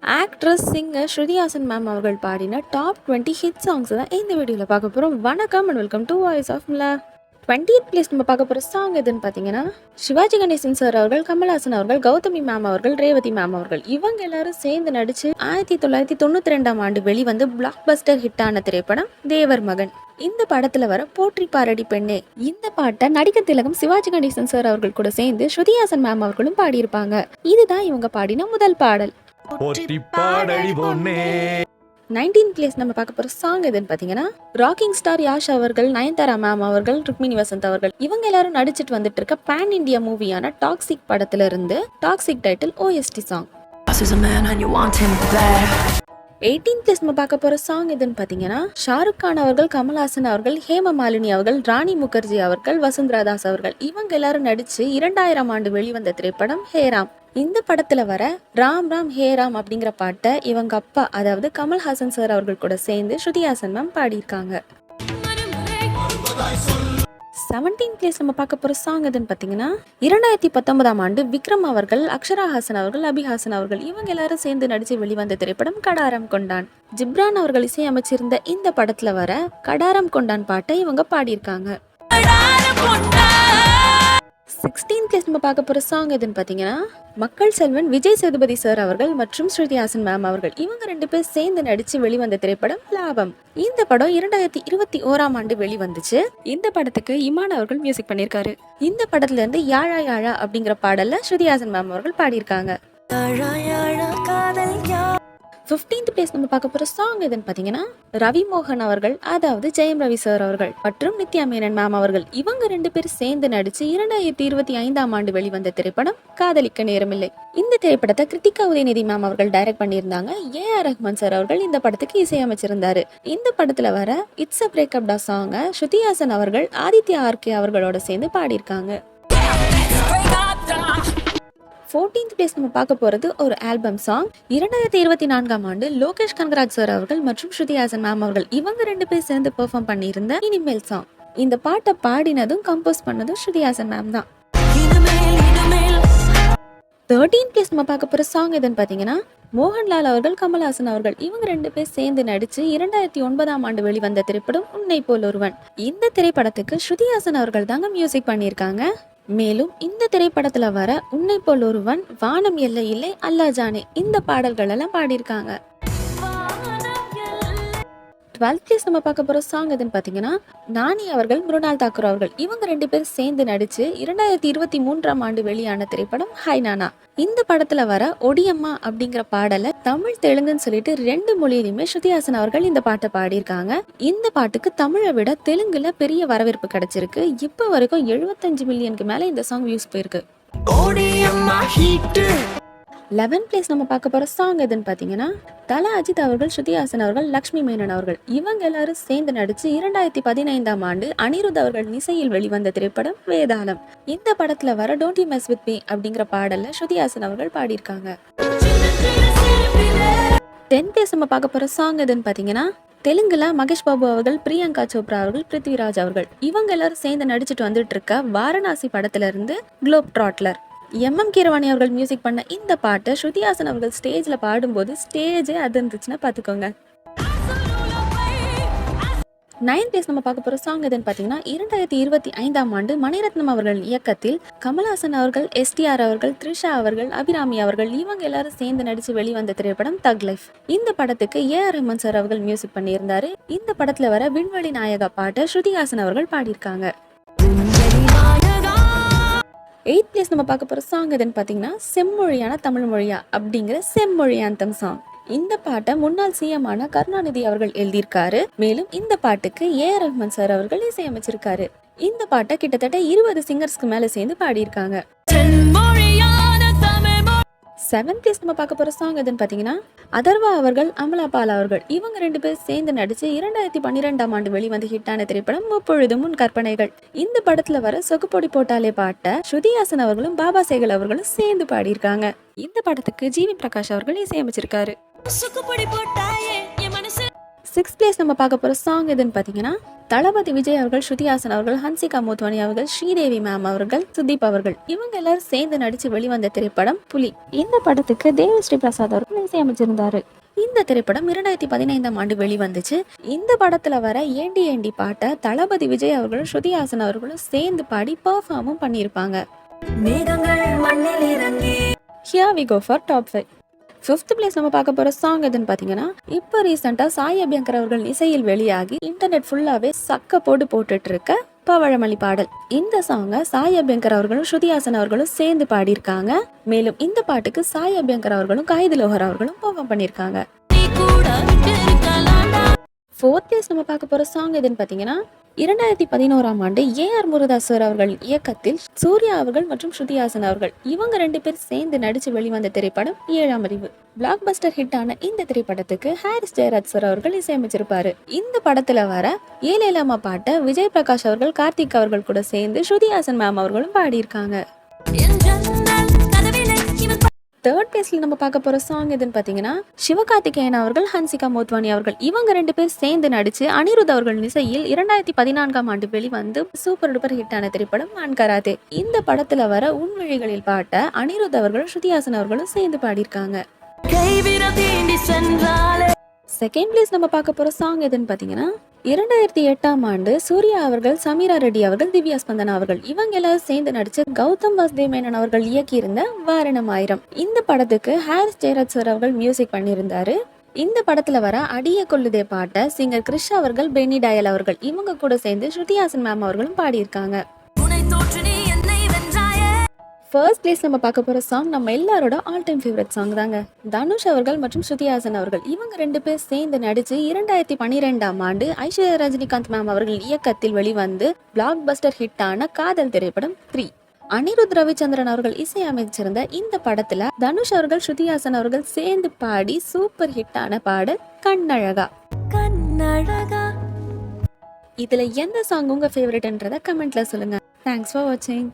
Actress singer Shruti Haasan ma'am அவர்கள் பாடின top 20 hit songs தான் இந்த வீடியோவில் பார்க்க போகிறோம். வணக்கம் and welcome to voice of Mila. 20th place நம்ம பார்க்க போகிற சாங் எதுன்னு பார்த்தீங்கன்னா, சிவாஜி கணேசன் சார் அவர்கள், கமல்ஹாசன் அவர்கள், கௌதமி மேம் அவர்கள், ரேவதி மேம் அவர்கள் இவங்க எல்லாரும் சேர்ந்து நடித்து 1992ஆம் ஆண்டு வெளிவந்து பிளாக் பஸ்டர் ஹிட்டான திரைப்படம் தேவர் மகன். இந்த படத்துல வர போற்றி பாரடி பெண்ணே இந்த பாட்டை நடிகர் திலகம் சிவாஜி கணேசன் சார் அவர்கள் கூட சேர்ந்து ஸ்ருதிஹாசன் மேம் அவர்களும் பாடியிருப்பாங்க. இதுதான் இவங்க பாடின முதல் பாடல். 19th பிளேஸ் நம்ம பார்க்க போற சாங் எதுன்னு பாத்தீங்கன்னா, ராக்கிங் ஸ்டார் யாஷ் அவர்கள், நயன்தாரா மேம் அவர்கள், ருக்மிணி வசந்த் அவர்கள் இவங்க எல்லாரும் நடிச்சிட்டு வந்துட்டு இருக்க பேன் இண்டியா மூவியான டாக்ஸிக் படத்துல இருந்து toxic title OST song. 18th place நம்ம பார்க்க போற சாங் எதுன்னு பாத்தீங்கன்னா, ஷாருக் கான் அவர்கள், கமல்ஹாசன் அவர்கள், ஹேம மாலினி அவர்கள், ராணி முகர்ஜி அவர்கள், வசுந்தரா தாஸ் அவர்கள் இவங்க எல்லாரும் நடிச்சு 2000ஆம் ஆண்டு வெளிவந்த திரைப்படம் ஹேராம். இந்த படத்துல வர ராம் ராம் ஹே ராம் அப்படிங்கிற பாட்டை இவங்க அப்பா அதாவது கமல்ஹாசன் சார் அவர்கள் கூட சேர்ந்து ஸ்ருதிஹாசன் மேம் பாடியிருக்காங்க. 17th பிளேஸ் நம்ம பார்க்க போற சாங் எதுன்னு பாத்தீங்கன்னா, 2019ஆம் ஆண்டு விக்ரம் அவர்கள், அக்ஷரா ஹாசன் அவர்கள், அபிஹாசன் அவர்கள் இவங்க எல்லாரும் சேர்ந்து நடிச்சு வெளிவந்த திரைப்படம் கடாரம் கொண்டான். ஜிப்ரான் அவர்கள் இசையமைச்சிருந்த இந்த படத்துல வர கடாரம் கொண்டான் பாட்டை இவங்க பாடியிருக்காங்க. 16th பிளேஸ் நம்ம பார்க்க போற சாங் எதுன்னு பாத்தீங்கன்னா, மக்கள் செல்வன் விஜய் சேதுபதி சார் அவர்கள் மற்றும் ஸ்ருதிஹாசன் மேம் அவர்கள் இவங்க 2 பேர் சேர்ந்து நடிச்சு வெளிவந்த திரைப்படம் லாபம். இந்த படம் 2021ஆம் ஆண்டு வெளிவந்துச்சு. இந்த படத்துக்கு இமான் அவர்கள் மியூசிக் பண்ணியிருக்காரு. இந்த படத்துல இருந்து யாழா யாழா அப்படிங்கிற பாடல்ல ஸ்ருதிஹாசன் மேம் அவர்கள் பாடியிருக்காங்க. 15th பிளேஸ் நம்ம பார்க்க போற சாங் எதுன்னு பாத்தீங்கன்னா, ரவி மோகன் அவர்கள் அதாவது ஜெயம் ரவி சார் அவர்கள் மற்றும் நித்யா மேனன் மேம் அவர்கள் இவங்க 2 பேர் சேர்ந்து நடிச்சு 2025ஆம் ஆண்டு வெளிவந்த திரைப்படம் காதலிக்க நேரமில்லை. இந்த திரைப்படத்தை கிருத்திகா உதயநிதி மேம் அவர்கள் டைரக்ட் பண்ணியிருந்தாங்க. AR ரஹ்மான் சார் அவர்கள் இந்த படத்துக்கு இசையமைச்சிருந்தாரு. இந்த படத்துல வர இட்ஸ் அ பிரேக்கப் டா சாங்க ஸ்ருதிஹாசன் அவர்கள் ஆதித்யா RK அவர்களோட சேர்ந்து பாடியிருக்காங்க. 14th பிளேஸ் நம்ம பார்க்க போறது ஒரு ஆல்பம் சாங். 2024ஆம் ஆண்டு லோகேஷ் கனகராஜ் சார் அவர்கள் மற்றும் ஸ்ருதிஹாசன் மேம் அவர்கள் இவங்க 2 பேர் சேர்ந்து பெர்ஃபார்ம் பண்ணியிருந்த இனிமேல் சாங். இந்த பாட்டை பாடினதும் கம்போஸ் பண்ணதும் ஸ்ருதிஹாசன் மேம் தான். 13th பிளேஸ் நம்ம பார்க்க போற சாங் எதுன்னு பாத்தீங்கன்னா, மோகன்லால் அவர்கள், கமல்ஹாசன் அவர்கள் இவங்க 2 பேர் சேர்ந்து நடிச்சு 2009ஆம் ஆண்டு வெளிவந்த திரைப்படம் உன்னை போல் ஒருவன். இந்த திரைப்படத்துக்கு ஸ்ருதிஹாசன் அவர்கள் தாங்க மியூசிக் பண்ணியிருக்காங்க. மேலும் இந்த திரைப்படத்துல வர உன்னை போல் ஒருவன், வானம் எல்லை இல்லை, அல்லா ஜானே இந்த பாடல்கள் எல்லாம் பாடியிருக்காங்க. 12th பிளேஸ் நம்ம பார்க்க போற சாங் எதுன்னு பாத்தீங்கன்னா, நானி அவர்கள், மிருணால் தாக்கூர் அவர்கள் இவங்க 2 பேர் சேர்ந்து நடிச்சு 2023ஆம் ஆண்டு வெளியான திரைப்படம் ஹாய் நானா. இந்த படத்துல வர ஒடியம்மா அப்படிங்கிற பாடலை தமிழ் தெலுங்குன்னு சொல்லிட்டு 2 மொழியிலுமே ஸ்ருதிஹாசன் அவர்கள் இந்த பாட்டை பாடியிருக்காங்க. இந்த பாட்டுக்கு தமிழை விட தெலுங்குல பெரிய வரவேற்பு கிடைச்சிருக்கு. இப்ப வரைக்கும் 75 மில்லியனுக்கு மேல இந்த சாங் வியூஸ் போயிருக்கு. 11th பிளேஸ் நம்ம பார்க்க போற சாங் எதுன்னு பாத்தீங்கன்னா, தல அஜித் அவர்கள், ஸ்ருதிஹாசன் அவர்கள், லக்ஷ்மி மேனன் அவர்கள் இவங்க எல்லாரும் சேர்ந்து நடிச்சு 2015ஆம் ஆண்டு அனிருத் அவர்கள் இசையில் வெளிவந்த திரைப்படம் வேதாளம். இந்த படத்துல வர don't you mess with me அப்படிங்கிற பாடல்ல ஸ்ருதிஹாசன் அவர்கள் பாடியிருக்காங்க. 10th பிளேஸ் நம்ம பார்க்க போற சாங் எதுன்னு பாத்தீங்கன்னா, தெலுங்குல மகேஷ் பாபு அவர்கள், பிரியங்கா சோப்ரா அவர்கள், பிருத்விராஜ் அவர்கள் இவங்க எல்லாரும் சேர்ந்து நடிச்சுட்டு வந்துட்டு இருக்க வாரணாசி படத்துல இருந்து குளோப் ட்ராட்லர். MM கீரவாணி அவர்கள் மியூசிக் பண்ண இந்த பாட்டை ஸ்ருதிஹாசன் அவர்கள் ஸ்டேஜ்ல பாடும்போது ஸ்டேஜே அதிர்ந்துச்சுன்னா பாத்துக்கோங்க. 9th பிளேஸ் நம்ம பார்க்க போற சாங் எதுன்னு பாத்தீங்கன்னா, 2025ஆம் ஆண்டு மணிரத்னம் அவர்கள் இயக்கத்தில் கமல்ஹாசன் அவர்கள், STR அவர்கள், த்ரிஷா அவர்கள், அபிராமி அவர்கள் இவங்க எல்லாரும் சேர்ந்து நடிச்சு வெளிவந்த திரைப்படம் தக் லைஃப். இந்த படத்துக்கு AR ரஹ்மான் சார் அவர்கள் மியூசிக் பண்ணியிருந்தாரு. இந்த படத்துல வர விண்வெளி நாயகா பாட்டை ஸ்ருதிஹாசன் அவர்கள் பாடியிருக்காங்க. 8th பிளேஸ் நம்ம பார்க்க போற சாங் எதுன்னு பாத்தீங்கன்னா, செம்மொழியான தமிழ் மொழியா அப்படிங்கிற செம்மொழி ஆந்தம் சாங். இந்த பாட்டை முன்னாள் CM ஆன கருணாநிதி அவர்கள் எழுதியிருக்காரு. மேலும் இந்த பாட்டுக்கு AR ரஹ்மான் சார் அவர்கள் இசையமைச்சிருக்காரு. இந்த பாட்டை கிட்டத்தட்ட 20 சிங்கர்ஸ்க்கு மேல சேர்ந்து பாடியிருக்காங்க. 7th பிளேஸ் நம்ம பார்க்க போற சாங் எதுன்னு பாத்தீங்கன்னா, அதர்வா அவர்கள், அமலா பால் அவர்கள் இவங்க 2 பேர் சேர்ந்து நடிச்சு 2012ஆம் ஆண்டு வெளிவந்த ஹிட்டான திரைப்படம் முப்பொழுதும் முன் கற்பனைகள். இந்த படத்துல வர சொகுப்பொடி போட்டாலே பாட்டை ஸ்ருதிஹாசன் அவர்களும் பாபா சேகல் அவர்களும் சேர்ந்து பாடியிருக்காங்க. இந்த படத்துக்கு GV பிரகாஷ் அவர்கள் இசையமைச்சிருக்காரு. 6th பிளேஸ் நம்ம பார்க்க போகிற சாங் எதுன்னு பார்த்தீங்கன்னா தளபதி விஜய் அவர்கள், ஸ்ருதி ஹாசன் அவர்கள், ஹன்சிகா மோத்வானி அவர்கள், ஸ்ரீதேவி மேம் அவர்கள், சுதீப் அவர்கள் இவங்க எல்லாரும் சேர்ந்து நடிச்சு வெளிவந்த திரைப்படம் புலி. இந்த படத்துக்கு தேவஸ்ரீ பிரசாத் அவர்கள் இசையமைச்சிருந்தாரு. இந்த திரைப்படம் 2015ஆம் ஆண்டு வெளிவந்துச்சு. இந்த படத்துல வர ஏண்டி ஏண்டி பாட்டை தளபதி விஜய் அவர்களும் ஸ்ருதி ஹாசன் அவர்களும் சேர்ந்து பாடி பெர்ஃபார்மும் பண்ணியிருப்பாங்க. Here we go for top 5. 5th place நம்ம பார்க்க போகிற சாங் எதுன்னு பார்த்தீங்கன்னா இப்போ ரீசெண்டாக சாய் அபியங்கர் அவர்கள் இசையில் வெளியாகி இன்டர்நெட் ஃபுல்லாகவே சக்க போட்டுட்டு இருக்க பவழமொழி பாடல். இந்த சாங்கை சாய் அபியங்கர் அவர்களும் ஸ்ருதி ஹாசன் அவர்களும் சேர்ந்து பாடியிருக்காங்க. மேலும் இந்த பாட்டுக்கு சாய் அபியங்கர் அவர்களும் காயிது லோஹர் அவர்களும் பெர்ஃபார்ம் பண்ணியிருக்காங்க. 4th பிளேஸ் நம்ம பார்க்க போகிற சாங் எதுன்னு பார்த்தீங்கன்னா 2011ஆம் ஆண்டு ஏஆர் முருகதாஸ் அவர்கள் இயக்கத்தில் சூர்யா அவர்கள் மற்றும் ஸ்ருதி ஹாசன் அவர்கள் இவங்க 2 பேர் சேர்ந்து நடிச்சு வெளிவந்த திரைப்படம் 7ஆம் அறிவு. பிளாக் பஸ்டர் ஹிட்டான இந்த திரைப்படத்துக்கு ஹாரிஸ் ஜெயராஜ் சார் அவர்கள் இசையமைச்சிருப்பாரு. இந்த படத்துல வர ஏலேலம்மா பாட்டை விஜய் பிரகாஷ் அவர்கள், கார்த்திக் அவர்கள் கூட சேர்ந்து ஸ்ருதி ஹாசன் மேம் அவர்களும் பாடியிருக்காங்க. 3rd பிளேஸ்ல நம்ம பார்க்க போற சாங் எதுன்னு பார்த்தீங்கன்னா சிவகார்த்திகேயன் அவர்கள், ஹன்சிகா மோத்வானி அவர்கள் இவங்க 2 பேர் சேர்ந்து நடிச்சு அனிருத் அவர்கள் இசையில் 2014ஆம் ஆண்டு வெளிவந்து சூப்பர் டூப்பர் ஹிட்டான திரைப்படம் மான்கராதே. இந்த படத்துல வர உன்வழிகளில் பாட்ட அனிருத் அவர்களும் ஸ்ருதி ஹாசன் அவர்களும் சேர்ந்து பாடியிருக்காங்க. 2nd பிளேஸ் நம்ம பார்க்க போற சாங் எதுன்னு பார்த்தீங்கன்னா 2008ஆம் ஆண்டு சூர்யா அவர்கள், சமீரா ரெட்டி அவர்கள், திவ்யா ஸ்பந்தனா அவர்கள் இவங்க எல்லாரும் சேர்ந்து நடிச்ச கௌதம் வாசுதேவ் மேனன் அவர்கள் இயக்கியிருந்த வாரணம் ஆயிரம். இந்த படத்துக்கு ஹாரிஸ் ஜெயராஜ் சார் அவர்கள் மியூசிக் பண்ணியிருந்தாரு. இந்த படத்துல வர அடிய கொள்ளுதே பாட்டை சிங்கர் கிறிஷ் அவர்கள், பென்னி டயல் அவர்கள் இவங்க கூட சேர்ந்து ஸ்ருதி ஹாசன் மேம் அவர்களும் பாடியிருக்காங்க. 1st பிளேஸ் நம்ம பார்க்க போற சாங் நம்ம எல்லாரோட ஆல் டைம் ஃபேவரட் சாங் தாங்க. தனுஷ் அவர்கள் மற்றும் ஸ்ருதி ஹாசன் அவர்கள் இவங்க 2 பேர் சேர்ந்து நடிச்சு 2012ஆம் ஆண்டு ஐஸ்வர்யா ரஜினிகாந்த் மேம் அவர்கள் இயக்கத்தில் வெளிவந்து பிளாக் பஸ்டர் ஹிட்டான காதல் திரைப்படம் 3. அனிருத் ரவிச்சந்திரன் அவர்கள் இசையமைச்சிருந்த இந்த படத்துல தனுஷ் அவர்கள், ஸ்ருதி ஹாசன் அவர்கள் சேர்ந்து பாடி சூப்பர் ஹிட்டான பாடல் கண்ணழகா. இதுல எந்த சாங் உங்க ஃபேவரட்ன்றத கமெண்ட்ல சொல்லுங்க. தேங்க்ஸ் ஃபார் வாட்சிங்.